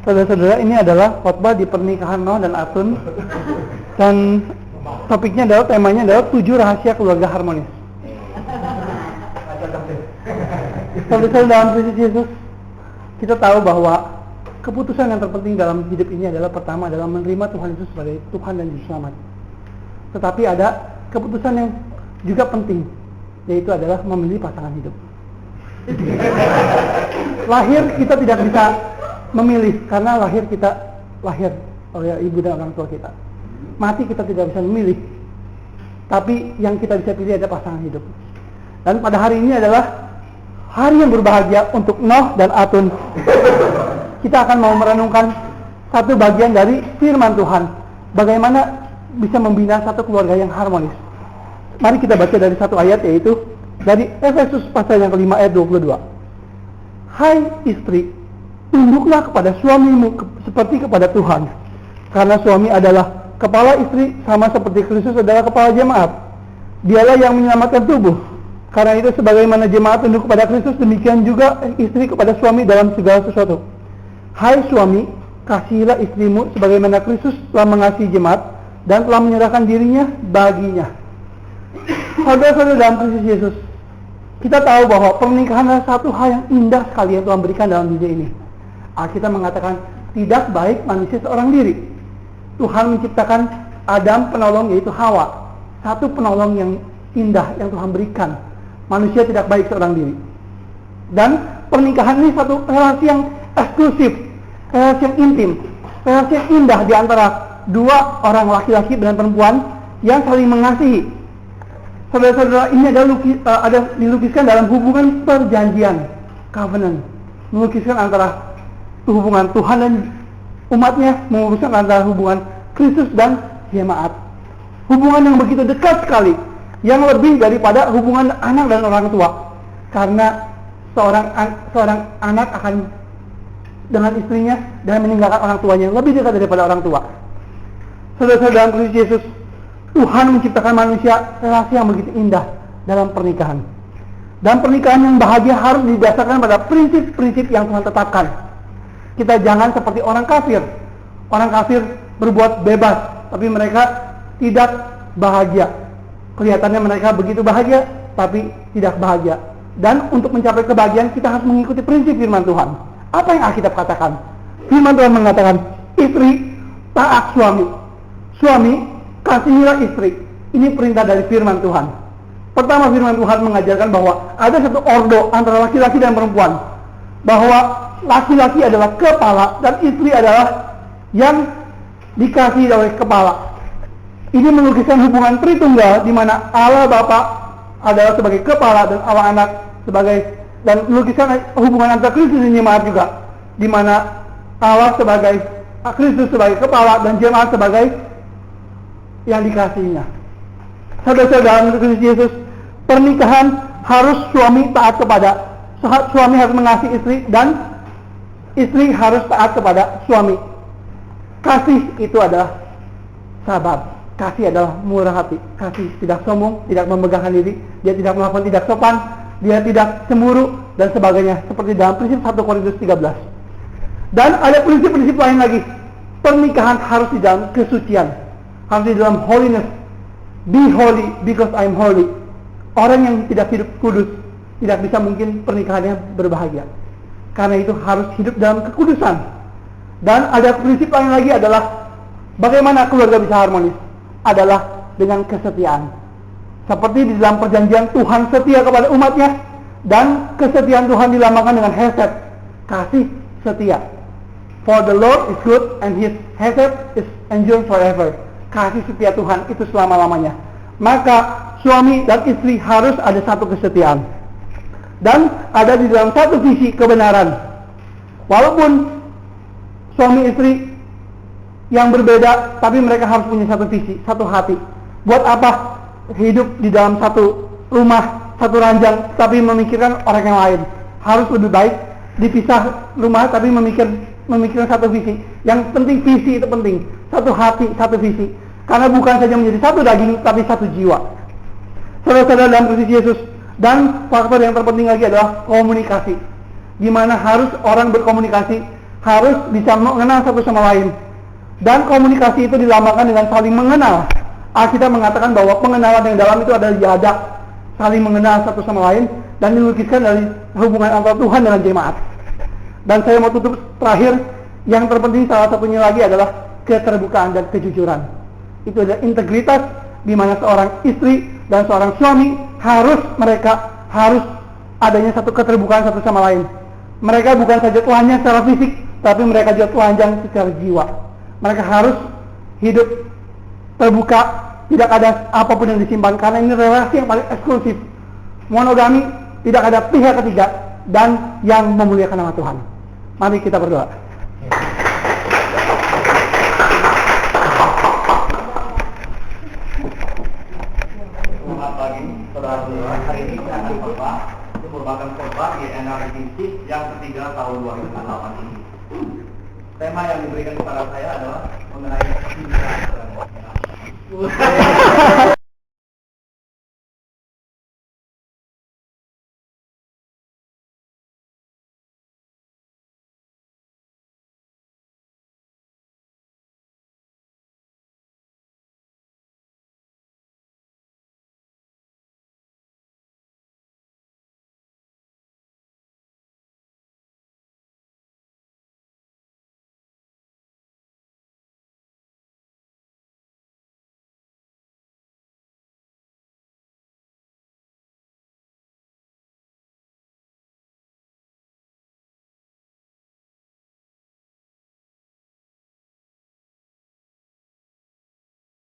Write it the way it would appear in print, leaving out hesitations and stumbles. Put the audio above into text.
Saudara-saudara, ini adalah khotbah di pernikahan Noh dan Atun, dan topiknya adalah, temanya adalah 7 rahasia keluarga harmonis. Saudara-saudara, dalam Kristus Yesus, kita tahu bahwa keputusan yang terpenting dalam hidup ini adalah, pertama adalah menerima Tuhan Yesus sebagai Tuhan dan Juru Selamat. Tetapi ada keputusan yang juga penting, yaitu adalah memilih pasangan hidup. Lahir kita tidak bisa memilih, karena kita lahir oleh ibu dan orang tua kita. Mati kita tidak bisa memilih, tapi yang kita bisa pilih adalah pasangan hidup. Dan pada hari ini adalah hari yang berbahagia untuk Noh dan Atun. Kita akan mau merenungkan satu bagian dari firman Tuhan, bagaimana bisa membina satu keluarga yang harmonis. Mari kita baca dari satu ayat, yaitu dari Efesus pasal yang kelima ayat 22. Hai istri, tunduklah kepada suamimu seperti kepada Tuhan, karena suami adalah kepala istri, sama seperti Kristus adalah kepala jemaat. Dialah yang menyelamatkan tubuh. Karena itu sebagaimana jemaat tunduk kepada Kristus, demikian juga istri kepada suami dalam segala sesuatu. Hai suami, kasihilah istrimu sebagaimana Kristus telah mengasihi jemaat dan telah menyerahkan dirinya baginya. Saudara-saudara, dalam Kristus Yesus, kita tahu bahwa pernikahan adalah satu hal yang indah sekali yang Tuhan berikan dalam dunia ini. Alkitab mengatakan tidak baik manusia seorang diri. Tuhan menciptakan Adam penolong, yaitu Hawa. Satu penolong yang indah yang Tuhan berikan. Manusia tidak baik seorang diri. Dan pernikahan ini satu relasi yang eksklusif, relasi yang intim, relasi yang indah di antara dua orang laki-laki dan perempuan yang saling mengasihi. Saudara-saudara, ini ada dilukiskan dalam hubungan perjanjian, covenant, melukiskan antara hubungan Tuhan dan umatnya, melukiskan antara hubungan Kristus dan jemaat. Hubungan yang begitu dekat sekali, yang lebih daripada hubungan anak dan orang tua, karena seorang anak akan dengan istrinya dan meninggalkan orang tuanya lebih dekat daripada orang tua. Saudara-saudara, dalam Kristus Yesus, Tuhan menciptakan manusia relasi yang begitu indah dalam pernikahan. Dan pernikahan yang bahagia harus didasarkan pada prinsip-prinsip yang Tuhan tetapkan. Kita jangan seperti orang kafir. Orang kafir berbuat bebas, tapi mereka tidak bahagia. Kelihatannya mereka begitu bahagia, tapi tidak bahagia. Dan untuk mencapai kebahagiaan, kita harus mengikuti prinsip firman Tuhan. Apa yang Alkitab katakan? Firman Tuhan mengatakan, istri taat suami, suami kasihilah istri. Ini perintah dari firman Tuhan. Pertama, firman Tuhan mengajarkan bahwa ada satu ordo antara laki-laki dan perempuan, bahwa laki-laki adalah kepala dan istri adalah yang dikasihi oleh kepala. Ini melukiskan hubungan Tritunggal, di mana Allah Bapa adalah sebagai kepala dan Allah Anak sebagai, dan melukiskan hubungan antara Kristus dan jemaat juga, di mana Allah sebagai Kristus sebagai kepala dan jemaat sebagai yang dikasihinya. Saudara-saudara, dalam Kristus Yesus, pernikahan harus suami taat kepada, suami harus mengasihi istri dan istri harus taat kepada suami. Kasih itu adalah sabar. Kasih adalah murah hati. Kasih tidak sombong, tidak memegahkan diri, dia tidak melakukan tidak sopan, dia tidak cemburu dan sebagainya, seperti dalam prinsip 1 Korintus 13. Dan ada prinsip-prinsip lain lagi. Pernikahan harus di dalam kesucian, harus di dalam holiness. Be holy because I'm holy. Orang yang tidak hidup kudus tidak bisa mungkin pernikahannya berbahagia. Karena itu harus hidup dalam kekudusan. Dan ada prinsip lain lagi adalah bagaimana keluarga bisa harmonis, adalah dengan kesetiaan. Seperti di dalam perjanjian, Tuhan setia kepada umatnya, dan kesetiaan Tuhan dilambangkan dengan hesed, kasih setia. For the Lord is good and His hesed is endure forever. Kasih setia Tuhan itu selama-lamanya. Maka suami dan istri harus ada satu kesetiaan, dan ada di dalam satu visi kebenaran. Walaupun suami istri yang berbeda, tapi mereka harus punya satu visi, satu hati. Buat apa hidup di dalam satu rumah, satu ranjang, tapi memikirkan orang yang lain? Harus lebih baik dipisah rumah, tapi memikirkan satu visi. Yang penting visi itu penting, satu hati, satu visi. Karena bukan saja menjadi satu daging, tapi satu jiwa. saudara-saudara dalam posisi Yesus. Dan faktor yang terpenting lagi adalah komunikasi, di mana harus orang berkomunikasi, harus bisa mengenal satu sama lain. Dan komunikasi itu dilambangkan dengan saling mengenal. Alkitab mengatakan bahwa pengenalan yang dalam itu adalah jadak, saling mengenal satu sama lain, dan dilukiskan dari hubungan antara Tuhan dengan jemaat. Dan saya mau tutup terakhir, yang terpenting salah satunya lagi adalah keterbukaan dan kejujuran. Itu adalah integritas, di mana seorang istri dan seorang suami mereka harus adanya satu keterbukaan satu sama lain. Mereka bukan saja telanjang secara fisik, tapi mereka juga telanjang secara jiwa. Mereka harus hidup terbuka, tidak ada apapun yang disimpan, karena ini relasi yang paling eksklusif. Monogami, tidak ada pihak ketiga, dan yang memuliakan nama Tuhan. Mari kita berdoa. Selamat pagi, saudara-saudara. Hari ini saya akan khotbah. Itu merupakan khotbah di NRCC yang ketiga tahun 2008 ini. Tema yang diberikan kepada saya adalah mengenai cinta.